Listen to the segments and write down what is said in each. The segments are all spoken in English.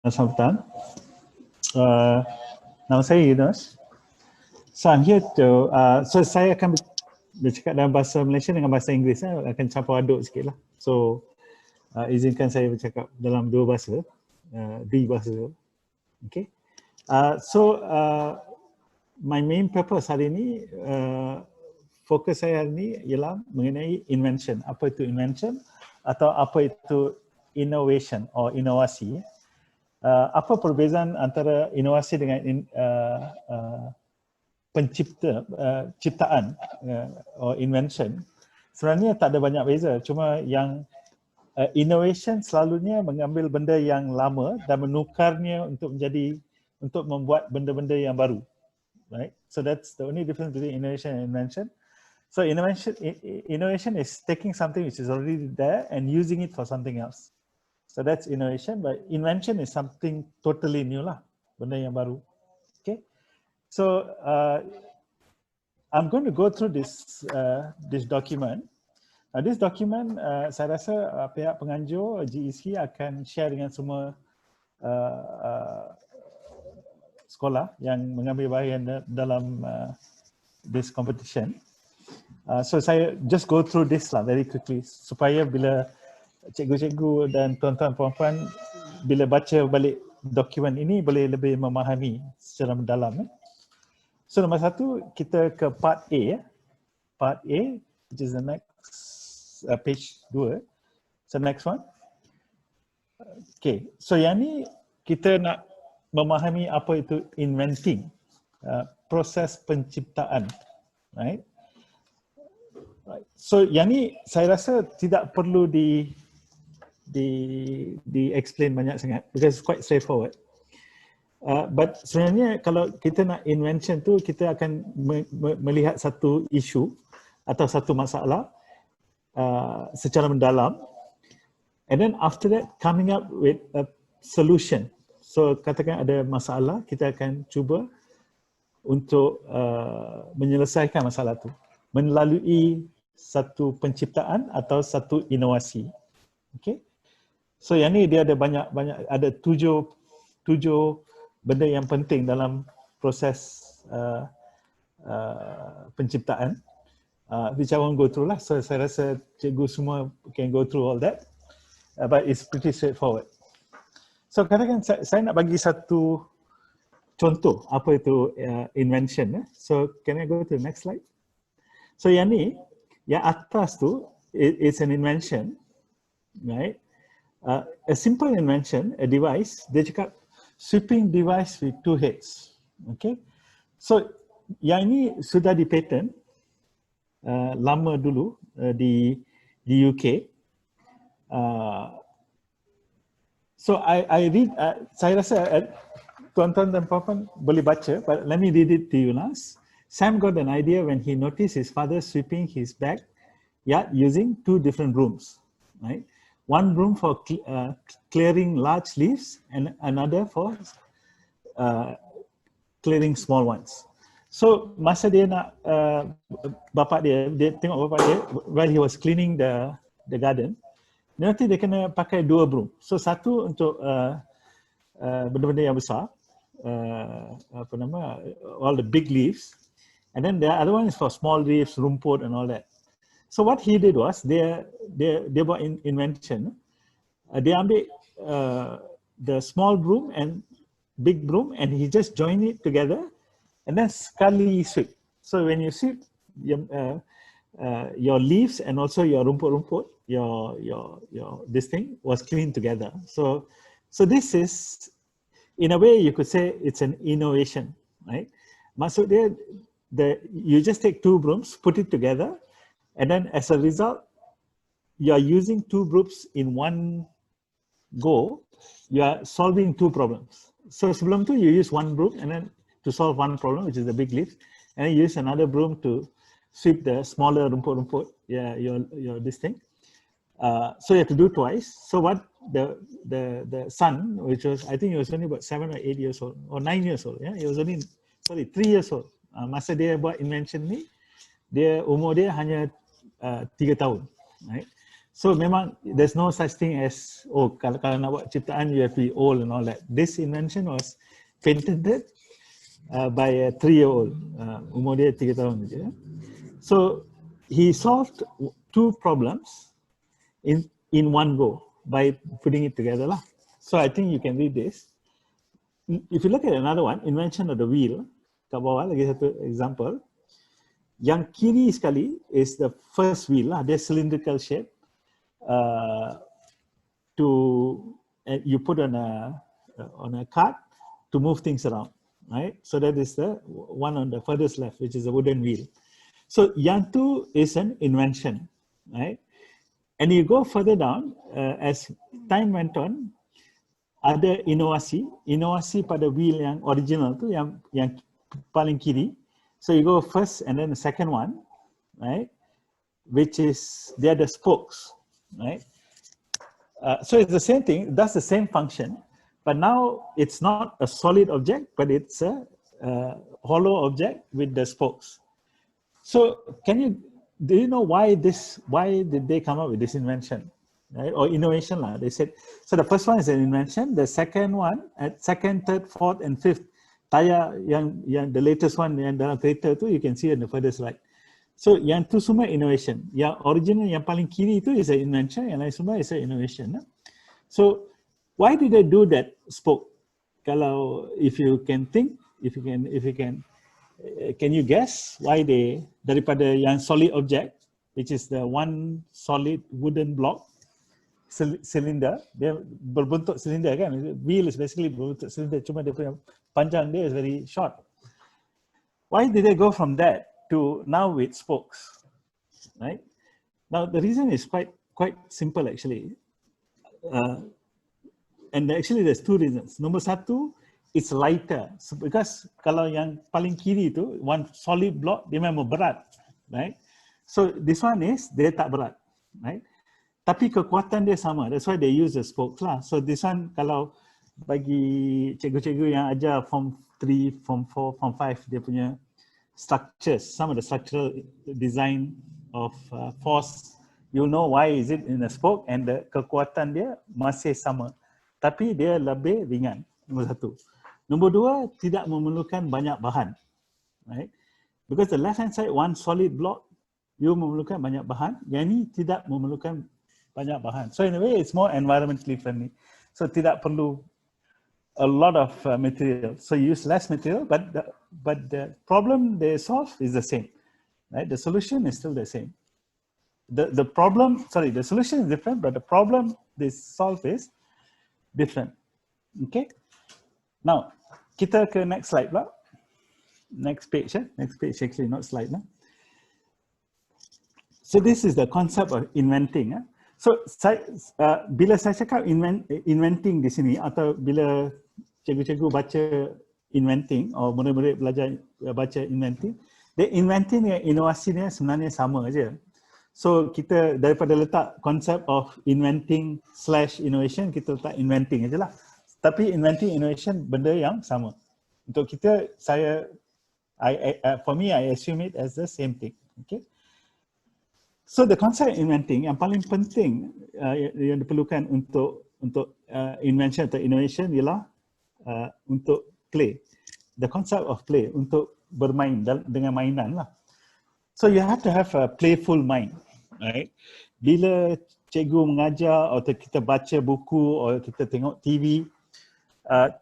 Selamat petang. Nama saya Yunus. So I'm here to, so saya akan bercakap dalam bahasa Malaysia dengan bahasa Inggeris, akan campur aduk sikit lah. So izinkan saya bercakap dalam dua bahasa, di bahasa. Okay. My main purpose hari ini, fokus saya hari ini ialah mengenai invention. Apa itu invention atau apa itu innovation atau inovasi. Apa perbezaan antara inovasi dengan ciptaan atau invention? Sebenarnya tak ada banyak beza, cuma yang innovation selalunya mengambil benda yang lama dan menukarnya untuk membuat benda-benda yang baru, right? So that's the only difference between innovation and invention. So innovation is taking something which is already there and using it for something else. So that's innovation, but invention is something totally new lah, benda yang baru. Okay, so I'm going to go through this document. This document, saya rasa pihak penganjur GEC akan share dengan semua sekolah yang mengambil bahagian dalam this competition. So saya just go through this lah very quickly supaya bila cikgu-cikgu dan tuan-tuan puan-puan bila baca balik dokumen ini boleh lebih memahami secara mendalam. So nombor satu, kita ke part A. Part A, which is the next page 2. So next one. Okay, so yang ni kita nak memahami apa itu inventing, proses penciptaan, right? So yang ni saya rasa tidak perlu di explain banyak sangat because it's quite straightforward. But sebenarnya kalau kita nak invention tu, kita akan melihat satu isu atau satu masalah secara mendalam, and then after that coming up with a solution. So katakan ada masalah, kita akan cuba untuk menyelesaikan masalah tu melalui satu penciptaan atau satu inovasi. Okay. So yang ni dia ada banyak ada tujuh benda yang penting dalam proses penciptaan. Which I won't go through lah. So saya rasa cikgu semua can go through all that. But it's pretty straightforward. So katakan saya nak bagi satu contoh apa itu invention. So can I go to the next slide? So yang ni, yang atas tu, it's an invention, right? A simple invention, a device, dia cakap sweeping device with two heads, okay? So yang ini sudah dipatent lama dulu di UK. So I read, saya rasa tuan-tuan dan puan-puan boleh baca, but let me read it to you last. Sam got an idea when he noticed his father sweeping his backyard using two different brooms, right? One broom for clearing large leaves and another for clearing small ones. So masa dia nak dia tengok bapak dia while he was cleaning the garden, nanti dia kena pakai dua broom. So satu untuk benda-benda yang besar, all the big leaves, and then the other one is for small leaves, rumput and all that. So what he did was dia buat invention. Dia ambil the small broom and big broom and he just join it together and then sekali sweep. So when you sweep your leaves and also your rumput, your this thing was clean together. So this is, in a way you could say it's an innovation, right? Maksud dia, you just take two brooms, put it together, and then as a result, you are using two brooms in one go, you are solving two problems. So sebelum tu, you use one broom and then to solve one problem, which is the big leaf, and then you use another broom to sweep the smaller rumput, your this thing. So you have to do twice. So what the son, which was, I think he was only about 7 or 8 years old, or 9 years old, yeah, he was only, 3 years old. Masa dia buat invention ni, umur dia hanya 3 tahun, right? So memang there's no such thing as, oh kalau nak buat ciptaan you have to be old and all that. This invention was patented by a 3-year-old. Umur dia 3 tahun je. So he solved 2 problems in one go by putting it together lah. So I think you can read this. If you look at another one, invention of the wheel, kat bawah lagi satu example. Yang kiri sekali is the first wheel lah, dia cylindrical shape. You put on a cart to move things around, right? So that is the one on the furthest left, which is a wooden wheel. So yang tu is an invention, right? And you go further down, as time went on, ada inovasi pada wheel yang original tu, yang paling kiri. So you go first and then the second one, right? Which is, they are the spokes, right? So it's the same thing, it does the same function, but now it's not a solid object, but it's a hollow object with the spokes. So do you know why did they come up with this invention, right? Or innovation lah, they said. So the first one is an invention, the second one, at second, third, fourth and fifth, tayar yang the latest one yang dalam kereta tu, you can see on the furthest right. So yang tu semua innovation. Yang original, yang paling kiri itu is an invention, yang lain semua is an innovation. So why did they do that spoke? Kalau if you can think, if you can you guess why they, daripada yang solid object, which is the one solid wooden block, cylinder, dia berbentuk cylinder kan? Wheel is basically berbentuk cylinder, cuma dia punya panjang dia is very short. Why did they go from that to now with spokes, right? Now the reason is quite simple actually, and actually there's 2 reasons. Nombor satu, it's lighter, so because kalau yang paling kiri tu one solid block dia memang berat, right? So this one is dia tak berat, right? Tapi kekuatan dia sama, that's why they use the spokes lah. So this one kalau bagi cikgu-cikgu yang ajar form 3, form 4, form 5, dia punya structures, some of the structural design of force, you'll know why is it in a spoke, and the kekuatan dia masih sama, tapi dia lebih ringan. Nombor satu. Nombor dua, tidak memerlukan banyak bahan, right? Because the left hand side one solid block, you memerlukan banyak bahan, yang ni tidak memerlukan banyak bahan. So in a way it's more environmentally friendly. So tidak perlu a lot of material. So you use less material, but the problem they solve is the same, right? The solution is still the same. The solution is different, but the problem they solve is different. Okay. Now kita ke next slide pula. Next page, next page actually, not slide. So this is the concept of inventing. So bila saya cakap inventing di sini, atau bila cikgu-cikgu baca inventing, atau murid-murid belajar baca inventing, inventing dengan inovasi ni sebenarnya sama aja. So kita daripada letak konsep of inventing / innovation, kita letak inventing aja lah. Tapi inventing, innovation benda yang sama. Untuk kita, for me, I assume it as the same thing. Okay. So the concept inventing yang paling penting yang diperlukan untuk invention atau innovation ialah untuk play. The concept of play, untuk bermain dengan mainan lah. So you have to have a playful mind, right? Bila cikgu mengajar atau kita baca buku atau kita tengok TV,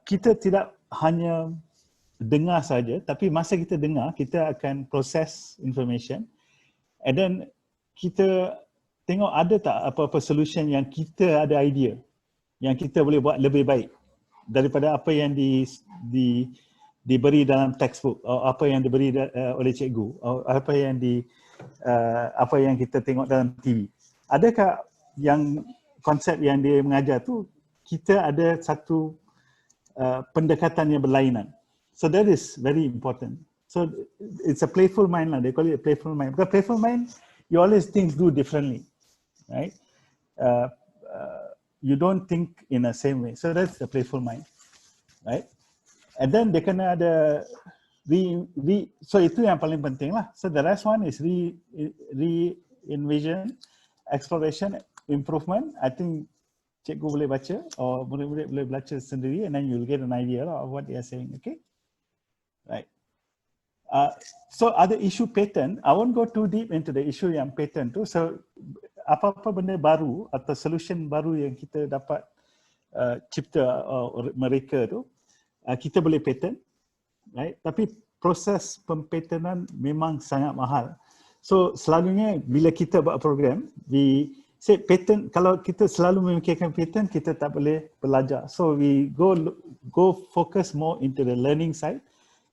kita tidak hanya dengar saja, tapi masa kita dengar, kita akan proses information, and then kita tengok ada tak apa-apa solution yang kita ada idea, yang kita boleh buat lebih baik daripada apa yang diberi dalam textbook, atau apa yang diberi oleh cikgu, atau apa yang kita tengok dalam TV. Adakah yang konsep yang dia mengajar tu, kita ada satu pendekatan yang berlainan. So that is very important. So it's a playful mind lah, they call it a playful mind. Because playful mind, you always think do differently, right? You don't think in the same way. So that's the playful mind, right? And then they kena ada so itu yang paling penting lah. So the rest one is re-envision, exploration, improvement, I think cikgu boleh baca or murid-murid boleh baca sendiri, and then you'll get an idea of what they are saying. Okay, right. So ada issue patent. I won't go too deep into the issue yang patent tu. So apa-apa benda baru atau solution baru yang kita dapat cipta mereka tu, kita boleh patent, right? Tapi proses pempatentan memang sangat mahal. So selalunya bila kita buat program, we say patent, kalau kita selalu memikirkan patent, kita tak boleh belajar. So we go focus more into the learning side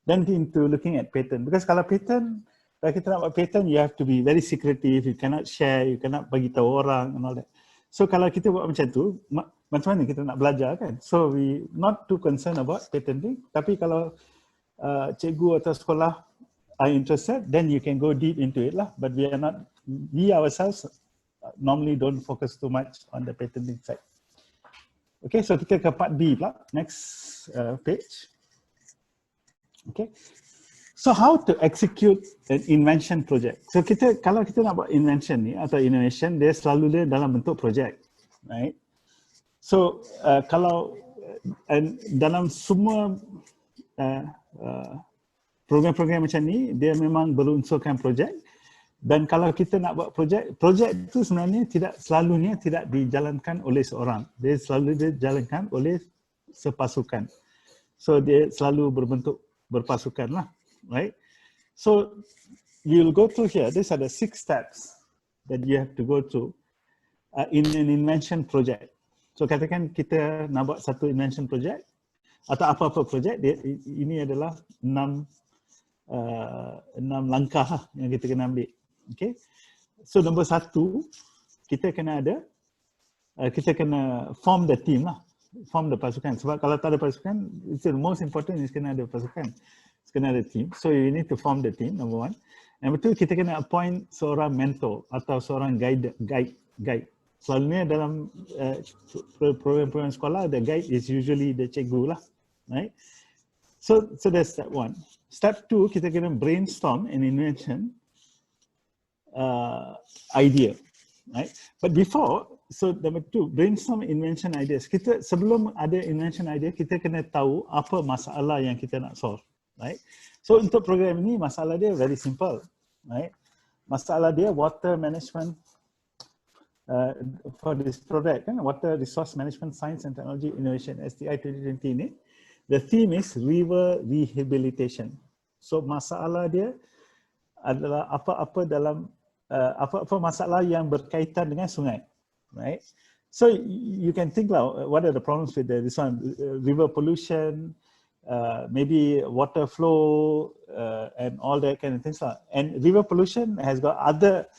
than into looking at patent. Because kalau patent, kalau kita nak buat patent, you have to be very secretive, you cannot share, you cannot bagi tahu orang and all that. So kalau kita buat macam tu, macam mana kita nak belajar kan? So we not too concerned about patenting. Tapi kalau cikgu atau sekolah are interested, then you can go deep into it lah. But we are not, we ourselves normally don't focus too much on the patenting side. Okay, so kita ke part B pula. Next page. Okay, so how to execute an invention project? So kita, kalau kita nak buat invention ni atau innovation, dia selalu dia dalam bentuk project, right? So kalau dalam semua program-program macam ni, dia memang berunsurkan project. Dan kalau kita nak buat projek itu sebenarnya selalunya tidak dijalankan oleh seorang. Dia selalu dijalankan oleh sepasukan. So dia selalu berbentuk berpasukan lah, right? So you'll go through here. These are the 6 steps that you have to go through in an invention project. So katakan kita nak buat satu invention project atau apa-apa project, ini adalah 6 langkah yang kita kena ambil. Okay, so nombor 1, kita kena ada, kita kena form the team lah, form the pasukan. Sebab kalau tak ada pasukan, it's the most important is kena ada pasukan, kena ada team. So you need to form the team, number 1. Number 2, kita kena appoint seorang mentor atau seorang guide. Selalunya dalam program-program sekolah, the guide is usually the cikgu lah, right? So that's step 1. Step 2, kita kena brainstorm an invention idea, right? But before, so number 2, brainstorm invention ideas. Kita sebelum ada invention idea, kita kena tahu apa masalah yang kita nak solve, right? So untuk program ini, masalah dia very simple, right? Masalah dia water management for this project, kan? Water Resource Management Science and Technology Innovation STI 2020 ini. The theme is river rehabilitation. So masalah dia adalah apa-apa dalam apa-apa masalah yang berkaitan dengan sungai, right? So you can think lah, what are the problems with this one? River pollution, maybe water flow, and all that kind of things lah. And river pollution has got other,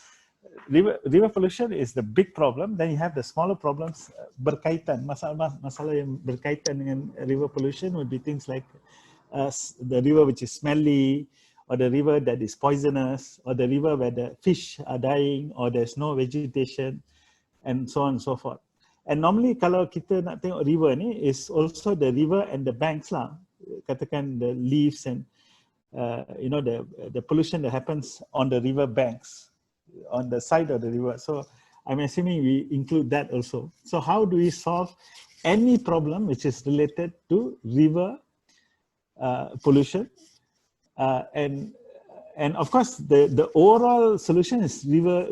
river pollution is the big problem. Then you have the smaller problems berkaitan, masalah yang berkaitan dengan river pollution would be things like the river which is smelly, or the river that is poisonous, or the river where the fish are dying, or there's no vegetation, and so on and so forth. And normally kalau kita nak tengok river ni, is also the river and the banks lah. Katakan the leaves and you know, the pollution that happens on the river banks, on the side of the river. So I'm assuming we include that also. So how do we solve any problem which is related to river pollution? And of course the overall solution is river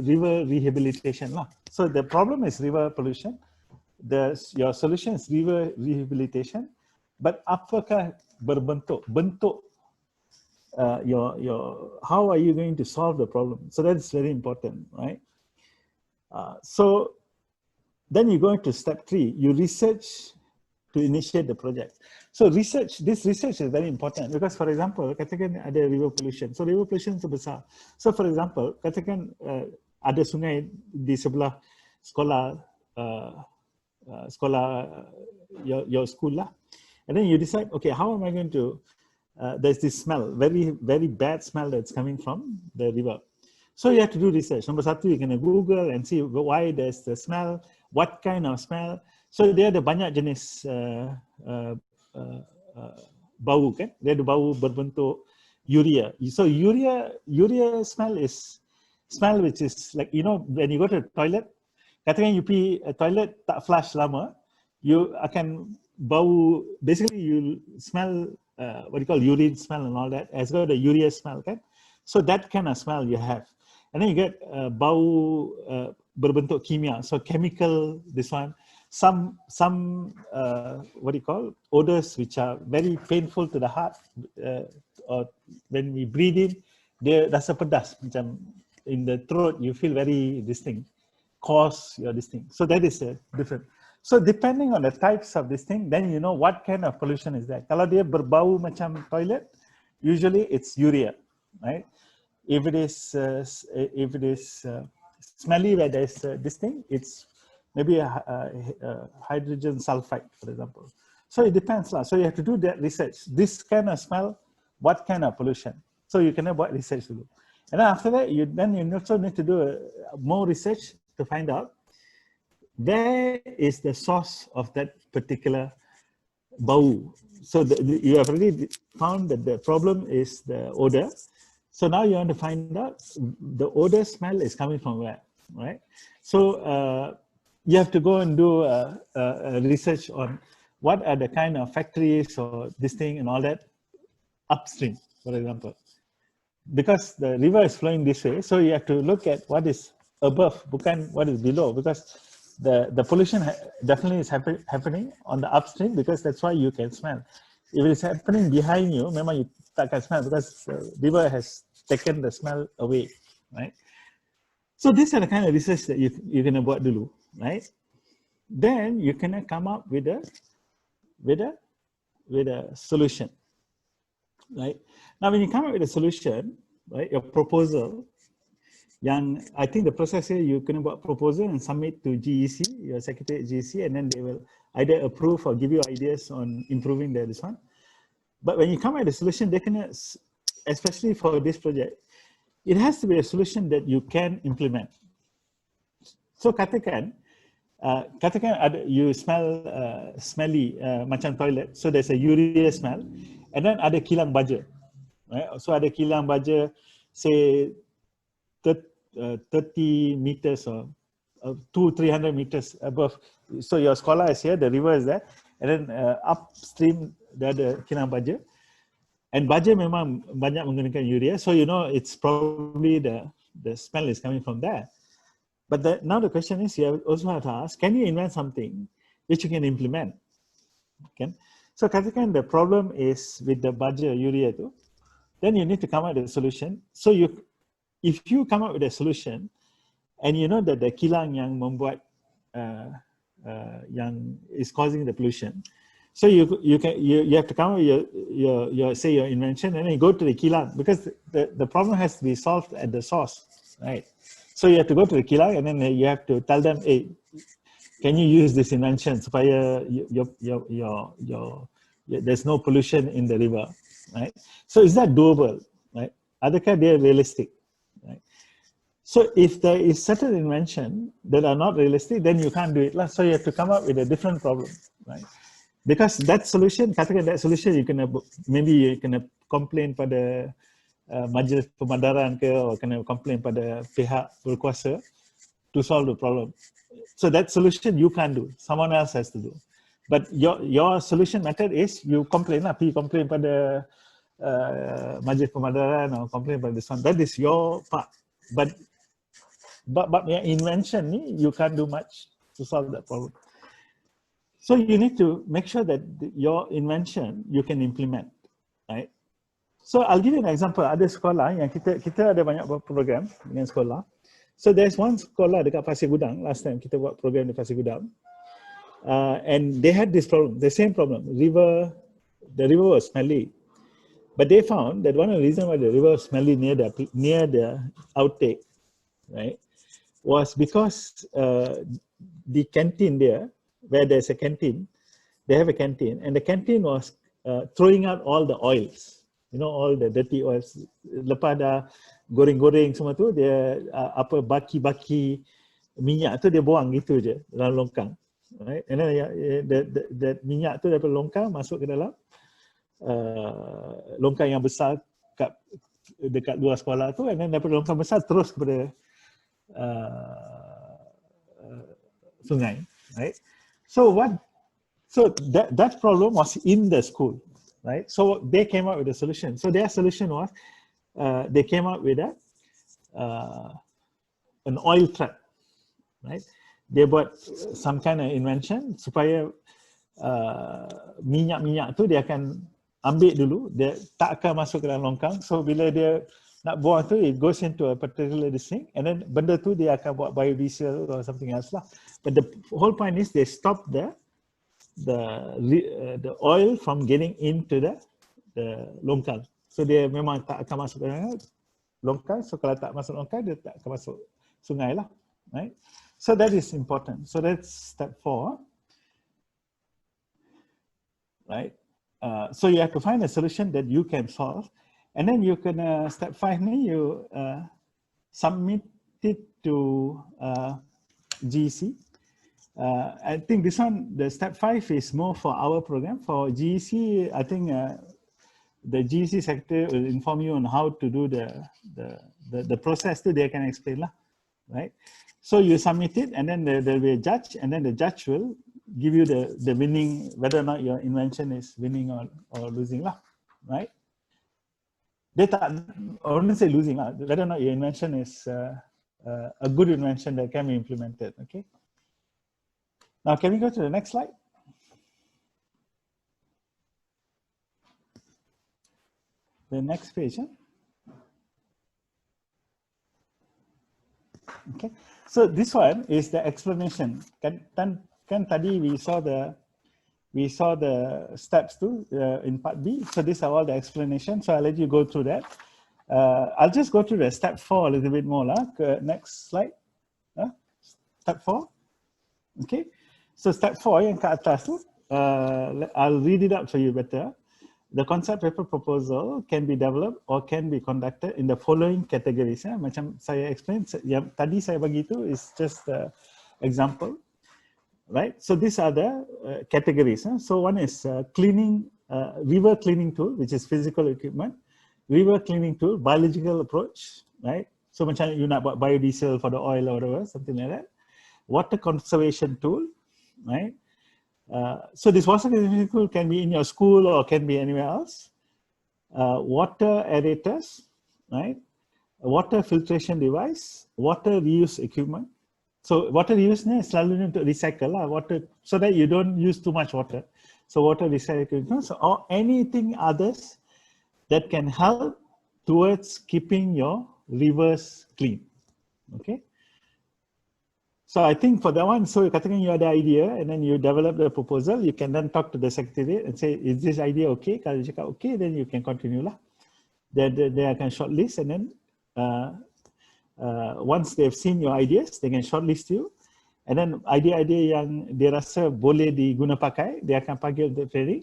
rehabilitation lah. So the problem is river pollution, your solution is river rehabilitation, but apakah bentuk how are you going to solve the problem? So that's very important, right? So then you go into step 3, you research to initiate the project. So this research is very important because, for example, katakan ada river pollution. So river pollution itu besar. So for example, katakan ada sungai di sebelah sekolah, your school lah. And then you decide, okay, how am I going to, there's this smell, very, very bad smell that's coming from the river. So you have to do research. Number 1, you can Google and see why there's the smell, what kind of smell. So dia ada banyak jenis bau kan, dia ada bau berbentuk urea. So urea smell is smell which is like, you know, when you go to the toilet, katakan you pergi toilet tak flush lama, you akan bau, basically you smell what you call urine smell and all that, as well the urea smell, kan? So that kind of smell you have. And then you get bau berbentuk kimia, so chemical, this one, some what do you call, odors which are very painful to the heart, or when we breathe in, dia rasa pedas, macam in the throat you feel very distinct, cause your distinct. So that is different. So depending on the types of this thing, then you know what kind of pollution is that. Kalau dia berbau macam toilet, usually it's urea, right? If it is smelly where there's this thing, it's maybe a hydrogen sulfide, for example. So it depends. So you have to do that research. This kind of smell, what kind of pollution? So you can have what research to do. And then after that, you also need to do more research to find out where is the source of that particular bau. So you have already found that the problem is the odor. So now you want to find out the odor smell is coming from where, right? So you have to go and do a research on what are the kind of factories or this thing and all that upstream, for example. Because the river is flowing this way, so you have to look at what is above, bukan what is below, because the pollution definitely is happening on the upstream, because that's why you can smell. If it is happening behind you, memang you takkan smell, because the river has taken the smell away, right? So these are the kind of research that you can buat dulu, right? Then you can come up with a solution, right? Now when you come up with a solution, right, your proposal, yang I think the process here, you can buat proposal and submit to GEC, your secretary at GEC, and then they will either approve or give you ideas on improving this one. But when you come up with a solution, they can, especially for this project, it has to be a solution that you can implement. So katakan you smell smelly macam toilet, so there's a urea smell, and then ada kilang baja, right? So ada kilang baja, say 30 meters or 200-300 meters above. So your sekolah is here, the river is there, and then upstream there ada kilang baja. And baja memang banyak menggunakan urea, so you know it's probably the smell is coming from there. But now the question is, you also have to ask, can you invent something which you can implement? Okay. So katakan the problem is with the baja urea tu, then you need to come up with a solution. So if you come up with a solution, and you know that the kilang yang membuat yang is causing the pollution, so you have to come up with your say your invention, and then you go to the kilang, because the problem has to be solved at the source, right? So you have to go to the kilang, and then you have to tell them, hey, can you use this invention supaya there's no pollution in the river, right? So is that doable, right? Adakah dia realistic, right? So if there is certain invention that are not realistic, then you can't do it. So you have to come up with a different problem, right? Because that solution, katakan that solution, maybe you can complain pada majlis pemandaran ke, or kena complain pada pihak berkuasa to solve the problem. So that solution you can't do, someone else has to do. But your solution method is you complain lah, pergi complain pada majlis pemandaran or complain pada this one. That is your part. But your invention ni, you can't do much to solve that problem. So you need to make sure that your invention you can implement, right? So I'll give you an example. Ada sekolah yang kita ada banyak buat program dengan sekolah. So there's one sekolah dekat Pasir Gudang. Last time kita buat program di Pasir Gudang, and they had this problem, the same problem. The river was smelly, but they found that one of the reasons why the river was smelly near the outtake, right, was because the canteen there, where there's a canteen, they have a canteen, and the canteen was throwing out all the oils. You know, all the dirty oils. Lepas dah goreng-goreng semua tu, dia apa baki-baki minyak tu dia buang gitu je dalam longkang, right? And then that minyak tu daripada longkang masuk ke dalam longkang yang besar dekat luar sekolah tu, and then daripada longkang besar terus kepada sungai, right? So that problem was in the school, right? So they came up with a solution. So their solution was they came up with an oil trap, right? They buat some kind of invention supaya minyak tu dia akan ambil dulu, dia tak akan masuk ke dalam longkang. So bila dia nak buang tu, it goes into a particular thing, and then benda tu dia akan buat biodiesel or something else lah. But the whole point is they stop the oil from getting into the longkang. So dia memang tak akan masuk ke longkang. So kalau tak masuk longkang, dia tak akan masuk sungai lah, right? So that is important. So that's step 4, right? So you have to find a solution that you can solve, and then you can step 5 ni you submit it to GEC. I think this one, the step 5 is more for our program. For GEC, I think the GEC secretary will inform you on how to do the process too. They can explain lah, right? So you submit it, and then there will be a judge, and then the judge will give you the winning, whether or not your invention is winning or losing lah, right? They tak, I wouldn't say losing lah, whether or not your invention is a good invention that can be implemented, okay? Now, can we go to the next slide? The next page, huh? Okay, so this one is the explanation. Kan tadi we saw the steps too in part B. So these are all the explanation. So I'll let you go through that. I'll just go through the step 4 a little bit more lah. Next slide. Step 4. Okay. So step 4 yang kat atas tu, I'll read it out for you better. The concept paper proposal can be developed or can be conducted in the following categories. Macam saya explain, yang tadi saya bagi tu is just the example, right? So these are the categories. So one is cleaning, river cleaning tool, which is physical equipment. River cleaning tool, biological approach, right? So macam you nak buat biodiesel for the oil or whatever, something like that. Water conservation tool, right? So this water conservation tool can be in your school or can be anywhere else. Water aerators, right? Water filtration device, water reuse equipment. So water reuse ni selalu untuk recycle lah, water, so that you don't use too much water. So water recycle equipment, so, or anything others that can help towards keeping your rivers clean. Okay. So I think for that one, so katakan you ada idea and then you develop the proposal, you can then talk to the secretariat and say, is this idea okay? Kalau dia cakap okay, then you can continue lah. They akan shortlist, and then once they've seen your ideas, they can shortlist you. And then idea-idea yang dia rasa boleh diguna pakai, dia akan panggil the training.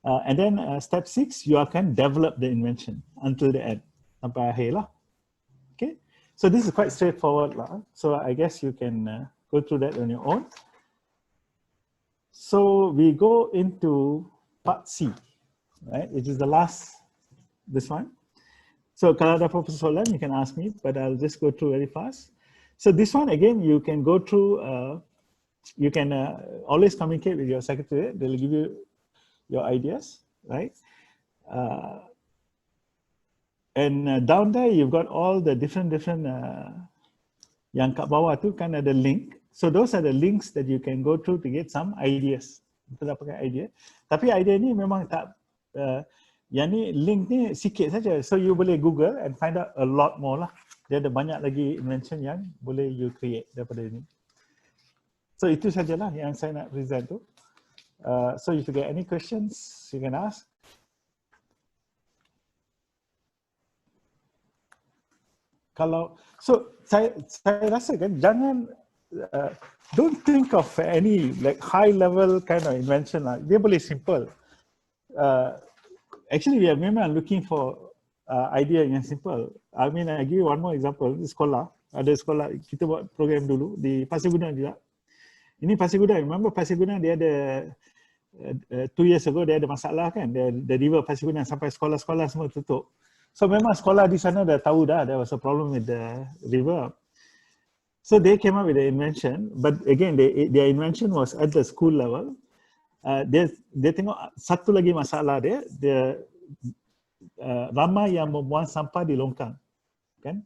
And then step 6, you akan develop the invention until the end, sampai akhir lah. Okay. So this is quite straightforward lah. So I guess you can go through that on your own. So we go into part C, right? Which is the last, this one. So kalau ada apa-apa soalan, you can ask me, but I'll just go through very fast. So this one, again, you can go through, you can always communicate with your secretariat. They'll give you your ideas, right? And down there, you've got all the different yang kat bawah tu kan ada link. So those are the links that you can go through to get some ideas. Kita dah pakai idea. Tapi idea ni memang tak, yang ni link ni sikit saja. So you boleh Google and find out a lot more lah. Dia ada banyak lagi invention yang boleh you create daripada ni. So itu sajalah yang saya nak present tu. So if you get any questions, you can ask. Kalau, so saya rasa kan jangan, don't think of any like high level kind of invention lah. Dia boleh simple. Actually, we are memang looking for idea yang simple. I mean, I give you one more example. Di sekolah, ada sekolah, kita buat program dulu di Pasir Gudang juga. Ini Pasir Gudang, remember Pasir Gudang dia ada, 2 years ago dia ada masalah kan, the river Pasir Gudang sampai sekolah-sekolah semua tutup. So memang sekolah di sana dah tahu dah, there was a problem with the river. So they came up with the invention, but again, their invention was at the school level. Dia tengok satu lagi masalah dia ramai yang membuang sampah di longkang, kan?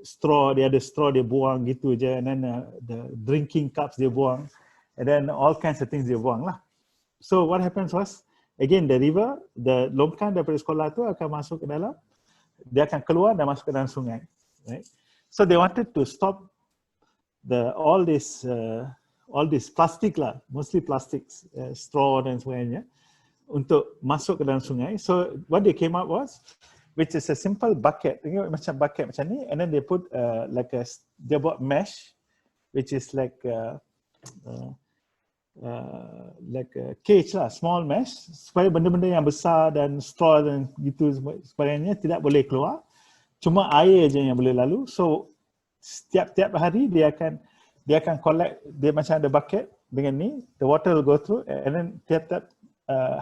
Straw, dia ada straw dia buang gitu je, and then the drinking cups dia buang, and then all kinds of things dia buang lah. So what happens was, again the river, the longkang daripada sekolah tu akan masuk ke dalam, dia akan keluar dan masuk ke dalam sungai, right? So they wanted to stop all this plastic lah, mostly plastics, straw dan sebagainya, untuk masuk ke dalam sungai. So what they came up was, which is a simple bucket, tengok macam bucket macam ni, and then they put they buat mesh, which is like a cage lah, small mesh, supaya benda-benda yang besar dan straw dan gitu sebagainya tidak boleh keluar, cuma air je yang boleh lalu. So setiap hari dia akan collect, dia macam ada bucket dengan ni, the water will go through, and then tiap-tiap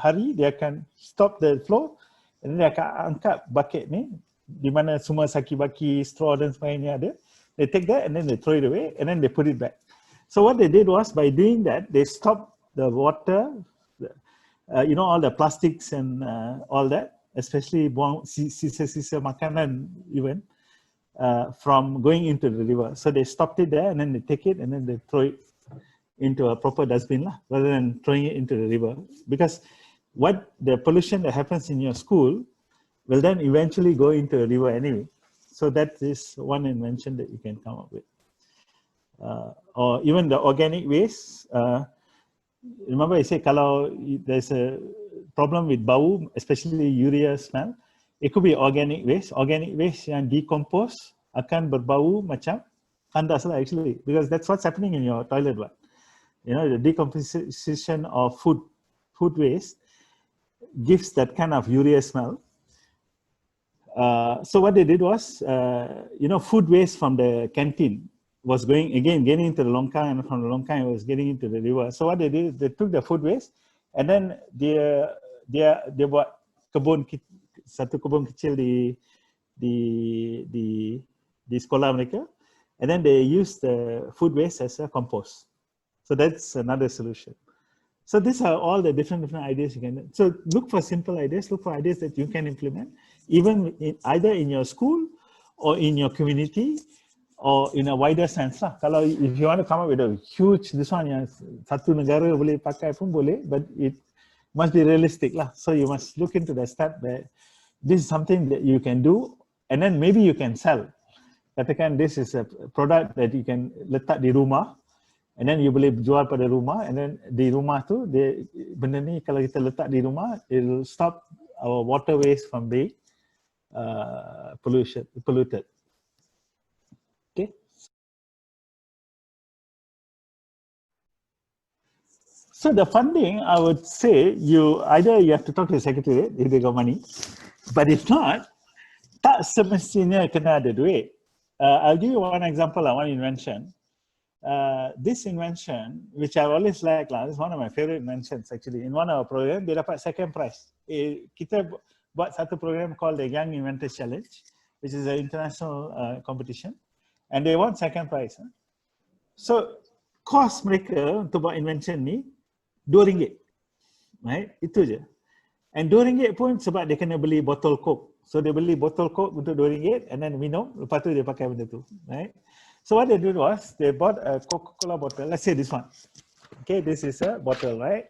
hari dia akan stop the flow, and then dia akan angkat bucket ni di mana semua saki-baki, straw dan sebagainya ada. They take that and then they throw it away and then they put it back. So what they did was, by doing that, they stopped the water, all the plastics and all that, especially buang sisa-sisa makanan even, from going into the river. So they stopped it there and then they take it and then they throw it into a proper dustbin lah, rather than throwing it into the river. Because what the pollution that happens in your school will then eventually go into the river anyway. So that is one invention that you can come up with. Or even the organic waste. Remember I said kalau there's a problem with bau, especially urea smell, it could be organic waste. Organic waste yang decompose akan berbau macam kandas lah actually, because that's what's happening in your toilet. The decomposition of food waste gives that kind of urea smell. So what they did was, food waste from the canteen was getting into the longkang, and from the longkang it was getting into the river. So what they did, they took the food waste and then dia buat satu kebun kecil di sekolah mereka, and then they use the food waste as a compost. So that's another solution. So these are all the different ideas you can. So look for simple ideas, look for ideas that you can implement, even either in your school or in your community or in a wider sense lah. Kalau if you want to come up with a huge, this one yang satu negara boleh pakai pun boleh, but it must be realistic lah. So you must look into the step that this is something that you can do, and then maybe you can sell. Katakan this is a product that you can letak di rumah, and then you boleh jual pada rumah, and then di rumah tu, benda ni kalau kita letak di rumah, it will stop our waterways from being polluted. Okay. So the funding, I would say, either you have to talk to the secretariat if they got money, but if not, tak semestinya kena ada duit. I'll give you one example, one invention. This invention, which I always like, this is one of my favorite inventions actually. In one of our program, dia dapat second prize. Kita buat satu program called the Young Inventors Challenge, which is an international competition, and they won second prize. So cost mereka untuk buat invention ni RM2, right? Itu je. And RM2 pun sebab dia kena beli botol Coke. So dia beli botol Coke untuk RM2 and then minum, lepas tu dia pakai benda tu, right? So what they did was, they bought a Coca-Cola bottle. Let's say this one. Okay, this is a bottle, right?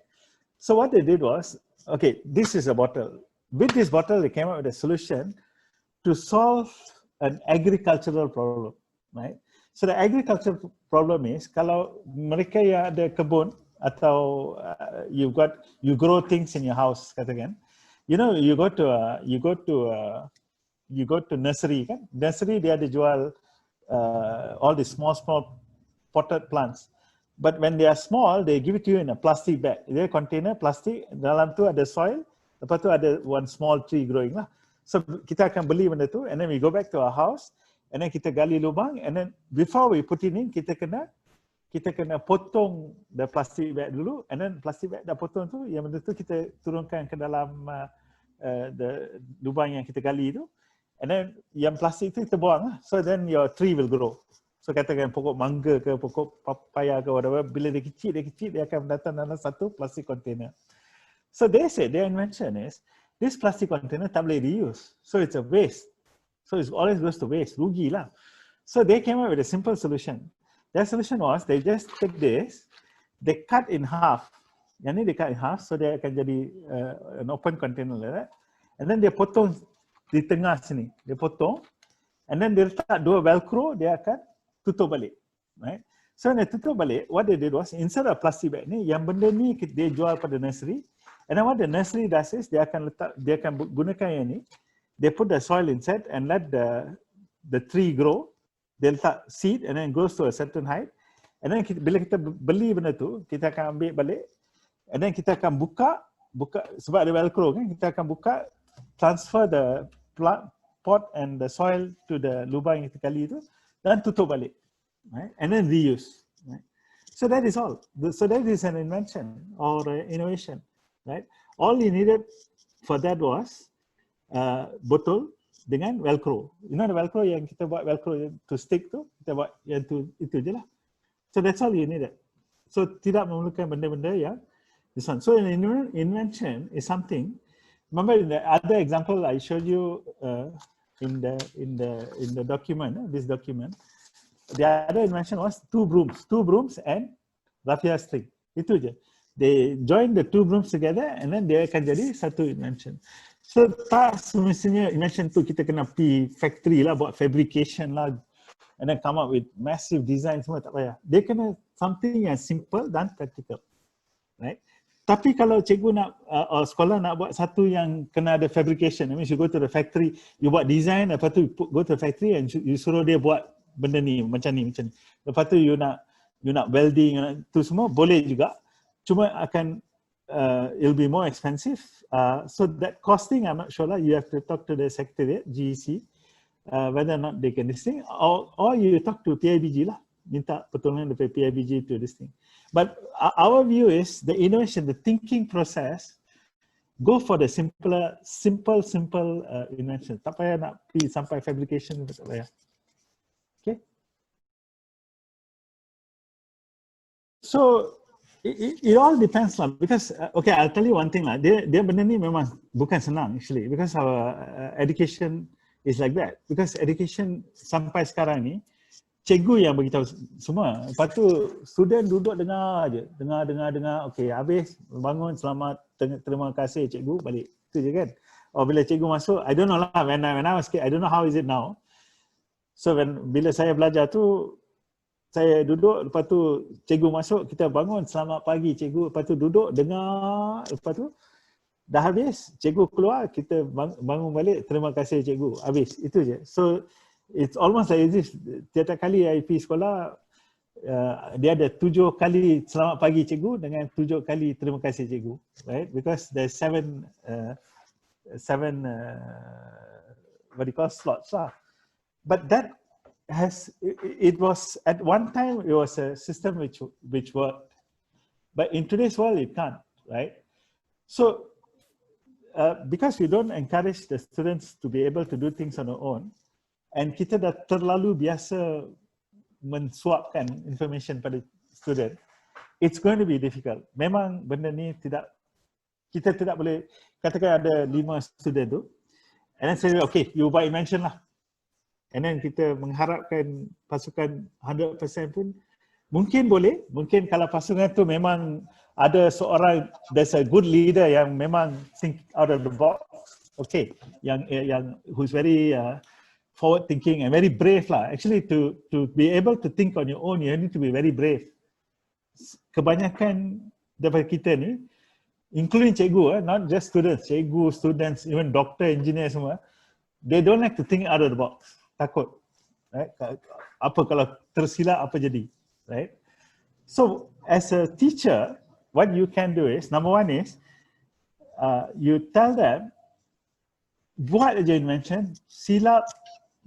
So what they did was, okay, this is a bottle. With this bottle, they came up with a solution to solve an agricultural problem, right? So the agricultural problem is, kalau mereka yang ada kebun atau you grow things in your house, katakan, you go to nursery, kan? Nursery dia ada jual all the small potted plants, but when they are small, they give it to you in a plastic bag. Dia container plastic, dalam tu ada soil, lepas tu ada one small tree growing lah. So kita akan beli benda tu, and then we go back to our house, and then kita gali lubang, and then before we put it in, kita kena potong the plastic bag dulu, and then plastic bag dah potong tu, yang benda tu kita turunkan ke dalam the lubang yang kita gali tu, and then yang plastik tu kita buang lah. So then your tree will grow. So katakan pokok mangga ke, pokok papaya ke, whatever, bila dia kecil, dia akan datang dalam satu plastik container. So they say, their invention is, this plastic container tak boleh reuse. So it's a waste. So it always goes to waste, rugi lah. So they came up with a simple solution. Their solution was, they just take this, they cut in half. Yang ni they cut in half, so dia akan jadi an open container like that. And then dia potong di tengah sini. Dia potong, and then dia letak dua velcro, dia akan tutup balik. Right? So when dia tutup balik, what they did was, instead of plastic bag ni, yang benda ni dia jual pada nursery, and then what the nursery does is, dia akan gunakan yang ni, they put the soil inside and let the tree grow. Dia letak seed and then grows to a certain height. And then bila kita beli benda tu, kita akan ambil balik, and then kita akan buka sebab ada velcro kan, kita akan buka, transfer the pot and the soil to the lubang yang kita gali tu, dan tutup balik, right? And then reuse, right? So that is all. So that is an invention or innovation, right? All you needed for that was botol dengan velcro. You know the velcro yang kita buat velcro to stick tu, kita buat yang tu, itu je lah. So that's all you needed. So tidak memerlukan benda-benda yang this one. So an invention is something. Remember in the other example I showed you in the document, this document, the other invention was two brooms and raffia string. Itu je. They join the two brooms together and then dia akan jadi satu invention. So tak semestinya invention tu kita kena pergi factory lah, buat fabrication lah, and then come up with massive design semua, tak payah. Dia kena something yang simple dan practical, right? Tapi kalau cikgu nak, sekolah nak buat satu yang kena ada fabrication, I mean you go to the factory, you buat design, lepas tu go to the factory and you suruh dia buat benda ni, macam ni. Lepas tu you nak welding, tu semua boleh juga. Cuma akan, it'll be more expensive. So that costing, I'm not sure lah. You have to talk to the secretariat, GEC, whether or not they can this thing, or you talk to PIBG lah, minta pertolongan dari PIBG to this thing. But our view is the innovation, the thinking process, go for the simple invention. Tak payah nak pergi sampai fabrication, tak payah. Okay. So it all depends lah, because okay, I'll tell you one thing lah. Dia benda ni memang bukan senang actually, because our education is like that. Because education sampai sekarang ni, cikgu yang beritahu semua. Lepas tu student duduk dengar je, dengar. Okay, habis, bangun, selamat, terima kasih cikgu, balik. Itu je kan. Or bila cikgu masuk, I don't know lah, when I was kid, I don't know how is it now. So bila saya belajar tu, saya duduk, lepas tu cikgu masuk, kita bangun, selamat pagi cikgu, lepas tu duduk, dengar, lepas tu dah habis, cikgu keluar, kita bangun balik, terima kasih cikgu, habis, itu je. So it's almost like this, tiap kali I pergi sekolah, dia ada 7 kali selamat pagi cikgu dengan 7 kali terima kasih cikgu, right? Because there's 7 what do you call slots lah. But that it was at one time it was a system which worked, but in today's world it can't, right? So because we don't encourage the students to be able to do things on their own, and kita dah terlalu biasa mensuapkan information pada student, it's going to be difficult. Memang benda ni kita tidak boleh, katakan ada 5 student tu, and then say, okay, you buat invention lah. And then kita mengharapkan pasukan 100% pun mungkin boleh. Mungkin kalau pasukan tu memang ada seorang, there's a good leader yang memang think out of the box. Okay, yang who's very forward thinking and very brave lah. Actually to be able to think on your own, you need to be very brave. Kebanyakan daripada kita ni, including cikgu, not just students, cikgu, students, even doctor, engineer semua, they don't like to think out of the box. Takut, right? Apa kalau tersilap, apa jadi, right? So as a teacher, what you can do is, number one is, you tell them, buat aja invention, silap,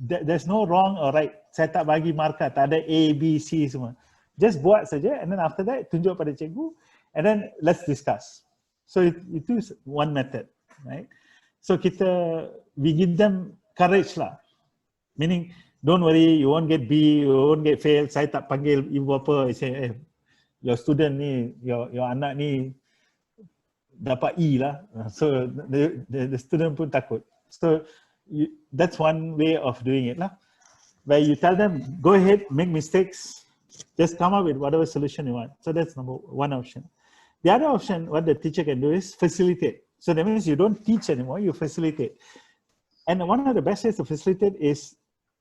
there's no wrong or right. Saya tak bagi markah, tak ada A, B, C semua. Just buat saja, and then after that, tunjuk pada cikgu, and then let's discuss. So itu one method, right? So we give them courage lah. Meaning, don't worry, you won't get B, you won't get fail. Saya tak panggil ibu bapa, I say, your student ni, your anak ni dapat E lah. So the student pun takut. So that's one way of doing it lah. Where you tell them, go ahead, make mistakes, just come up with whatever solution you want. So that's one option. The other option, what the teacher can do is facilitate. So that means you don't teach anymore, you facilitate. And one of the best ways to facilitate is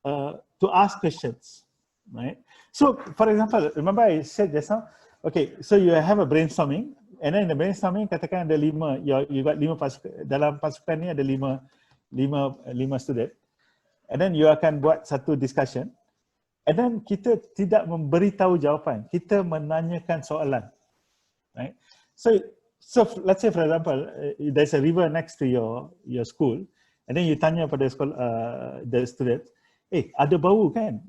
to ask questions, right? So for example, remember I said just now, okay, so you have a brainstorming, and then in the brainstorming, katakan ada 5, you got 5 pasukan, dalam pasukan ni ada 5 student, and then you akan buat satu discussion, and then kita tidak memberitahu jawapan, kita menanyakan soalan, right? So let's say for example, there's a river next to your school, and then you tanya pada the student, ada bau kan?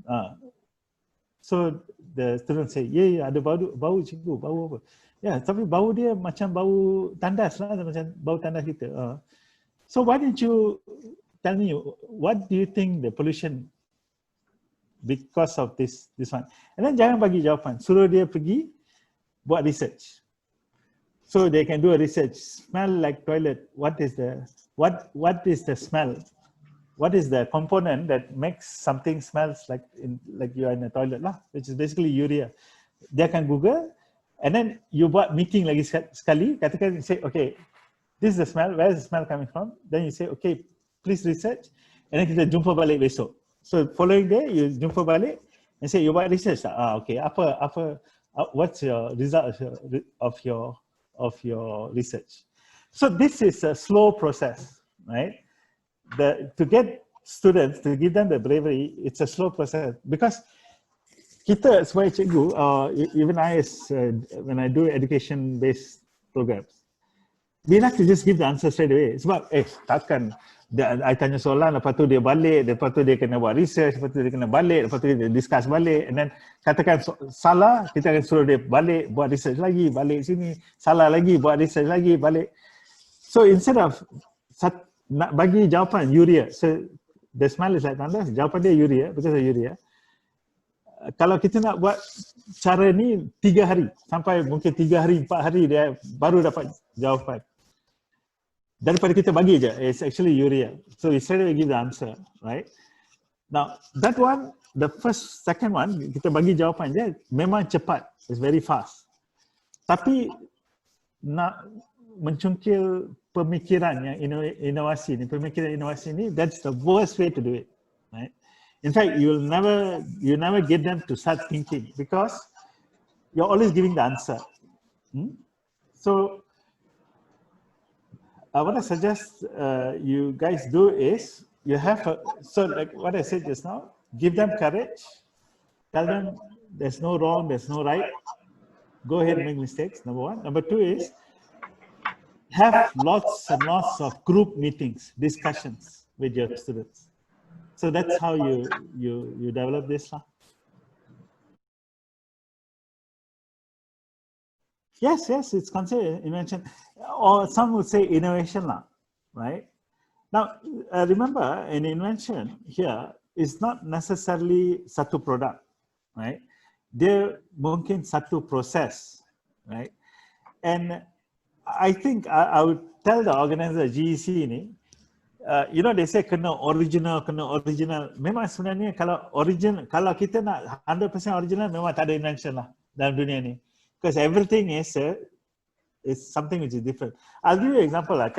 So the student say, yeah, ada bau cikgu, bau apa? Ya, tapi bau dia macam bau tandas lah, macam bau tandas kita. So why didn't you tell me, what do you think the pollution because of this one? And then jangan bagi jawapan, suruh dia pergi buat research. So they can do a research. Smell like toilet. What is the smell? What is the component that makes something smells like you are in a toilet lah, which is basically urea. Dia akan Google, and then you buat meeting lagi sekali, katakan, say, okay, this is the smell, where is the smell coming from? Then you say, okay, please research, and then kita jumpa balik besok. So following day, you jumpa balik, and say, you buat research tak? Okay, what's your result of your research? So this is a slow process, right? To get students, to give them the bravery, it's a slow process, because kita sebagai cikgu, even I when I do education-based programs, we like to just give the answer straight away. Sebab, takkan I tanya soalan, lepas tu dia balik, lepas tu dia kena buat research, lepas tu dia kena balik, lepas tu dia discuss balik, and then katakan salah, kita akan suruh dia balik, buat research lagi, balik sini, salah lagi, buat research lagi, balik. So instead of nak bagi jawapan urea, so the smell is like tandas, jawapan dia urea, because of urea. Kalau kita nak buat cara ni 3 hari, sampai mungkin 3 hari, 4 hari dia baru dapat jawapan. Daripada kita bagi je, it's actually urea. So we straight away give the answer, right? Now that one, the second one, kita bagi jawapan je, memang cepat, it's very fast. Tapi nak mencungkil pemikiran yang inovasi ni, that's the worst way to do it, right? In fact, you never get them to start thinking, because you're always giving the answer. So what I suggest you guys do is, you have so like what I said just now, give them courage, tell them there's no wrong, there's no right, go ahead and make mistakes, number 1. Number 2 is, have lots and lots of group meetings, discussions with your students. So that's how you develop this. Yes, it's considered invention, or some would say innovation, right? Now, remember, an invention here is not necessarily satu product, right? Dia mungkin satu proses, right? And I think I would tell the organizer GEC ni, they say kena original. Memang sebenarnya kalau kita nak 100% original, memang tak ada invention lah dalam dunia ni. Because everything is something which is different. I'll give you an example lah.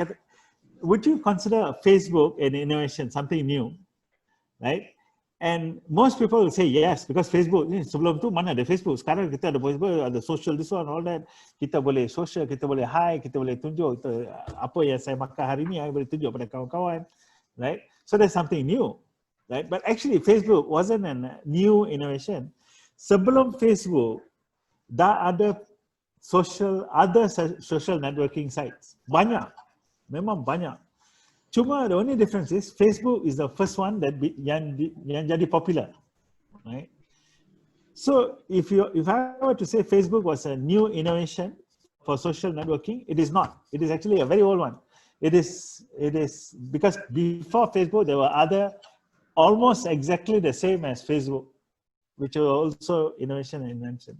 Would you consider Facebook an innovation, something new, right? And most people will say yes, because Facebook, sebelum tu mana ada Facebook, sekarang kita ada Facebook, ada social, this one, all that. Kita boleh social, kita boleh hi, kita boleh tunjuk apa yang saya makan hari ni, saya boleh tunjuk pada kawan-kawan, right? So there's something new, right? But actually Facebook wasn't a new innovation. Sebelum Facebook, dah ada social networking sites. Banyak, memang banyak. Cuma the only difference is Facebook is the first one that yang jadi popular, right? So if I were to say Facebook was a new innovation for social networking, it is not. It is actually a very old one. It is because before Facebook there were other almost exactly the same as Facebook, which are also innovation and invention,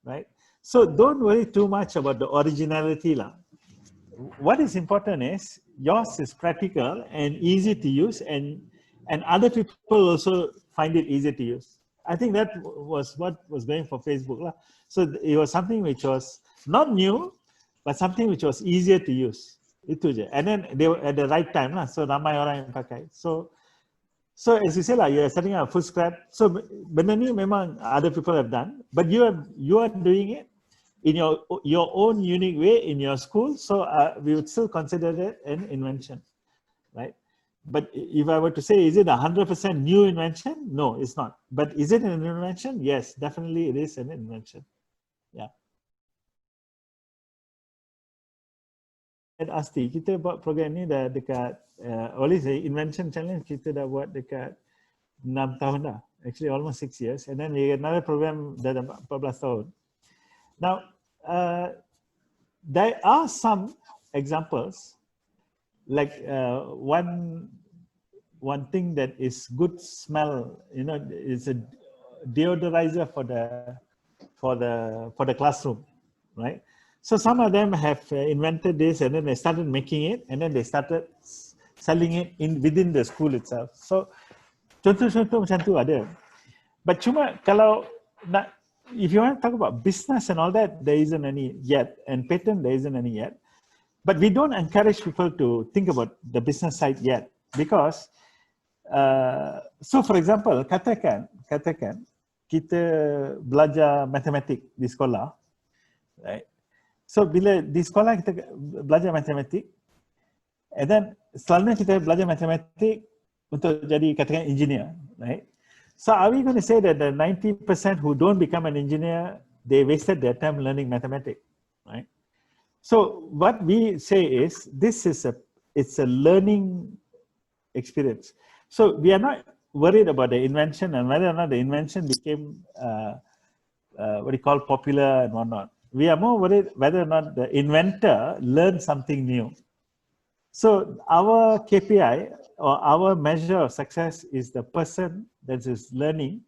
right? So don't worry too much about the originality lah. What is important is yours is practical and easy to use, and other people also find it easy to use. I think that was what was going for Facebook lah. So it was something which was not new, but something which was easier to use. Itu je. And then they were at the right time lah. So ramai orang yang pakai. So as you say lah, you are setting up full scratch. So benda ni memang other people have done, but you are doing it in your own unique way in your school. So we would still consider that an invention, right? But if I were to say, is it 100% new invention? No, it's not. But is it an invention? Yes, definitely it is an invention. Yeah. At ASTI, kita buat program ni dah dekat, oleh Invention Challenge kita dah buat dekat 6 tahun dah. Actually almost 6 years. And then we had another program dah 14 tahun. Now, there are some examples, like one thing that is good smell, is a deodorizer for the classroom, right? So some of them have invented this, and then they started making it, and then they started selling it within the school itself. So contoh-contoh macam tu ada. But cuma kalau nak, if you want to talk about business and all that, there isn't any yet, and patent there isn't any yet. But we don't encourage people to think about the business side yet, because so for example, katakan kita belajar matematik di sekolah, right? So bila di sekolah kita belajar matematik, and then selalunya kita belajar matematik untuk jadi katakan engineer, right? So are we going to say that the 90% who don't become an engineer, they wasted their time learning mathematics, right? So what we say is, it's a learning experience. So we are not worried about the invention and whether or not the invention became what you call popular and whatnot. We are more worried whether or not the inventor learned something new. So our KPI or our measure of success is the person that is learning,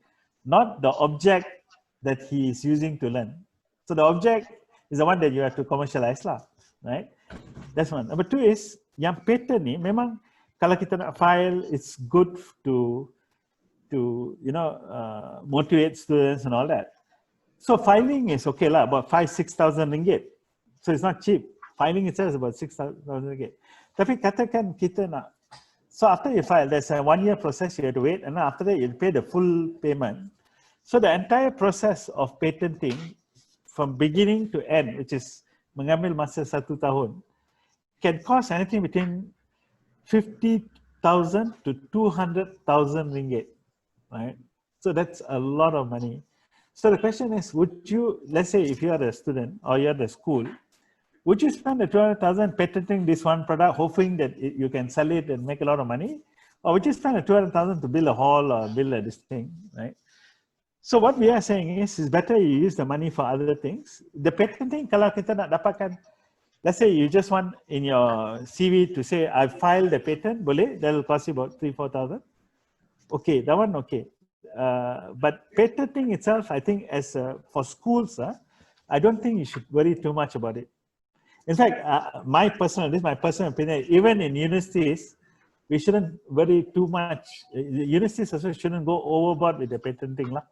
not the object that he is using to learn. So the object is the one that you have to commercialize lah, right? That's one. Number two is, yang patent ni memang kalau kita nak file, it's good to motivate students and all that. So filing is okay lah, about 5,000-6,000 ringgit. So it's not cheap. Filing itself is about 6,000 ringgit. Tapi katakan kita nak, so after you file, there's a 1-year process you have to wait, and then after that you pay the full payment. So the entire process of patenting from beginning to end, which is mengambil masa 1 tahun, can cost anything between 50,000 to 200,000 ringgit, right? So that's a lot of money. So the question is, would you, let's say if you are a student or you're at the school, would you spend the 200,000 patenting this one product, hoping that you can sell it and make a lot of money? Or would you spend the 200,000 to build a hall or build this thing, right? So what we are saying is better you use the money for other things. The patenting, kalau kita nak dapatkan, let's say you just want in your CV to say, I filed the patent, boleh, that will cost you about 3,000-4,000. Okay, that one okay. But patenting itself, I think for schools, I don't think you should worry too much about it. In fact, this is my personal opinion, even in universities, we shouldn't worry too much. Universities also shouldn't go overboard with the patenting lah.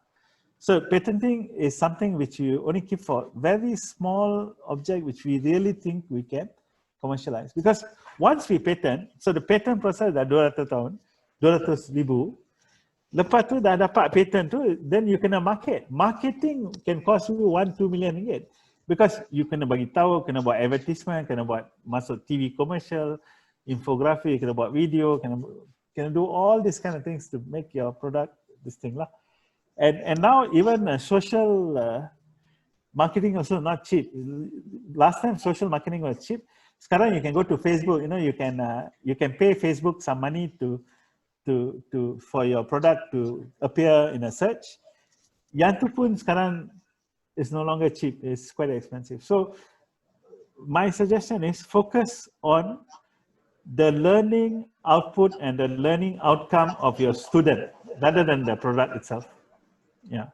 So patenting is something which you only keep for very small object which we really think we can commercialize. Because once we patent, so the patent process dah 200 tahun, 200,000. Lepas tu dah dapat patent tu, then you kena market. Marketing can cost you 1-2 million ringgit. Because you kena bagi tahu, kena buat advertisement, kena buat masuk TV commercial, infographic, kena buat video, kena do all these kind of things to make your product this thing lah. And now even social marketing also not cheap. Last time social marketing was cheap. Sekarang you can go to Facebook, you can pay Facebook some money for your product to appear in a search. Yang tu pun sekarang is no longer cheap, it's quite expensive. So my suggestion is focus on the learning output and the learning outcome of your student rather than the product itself. Yeah.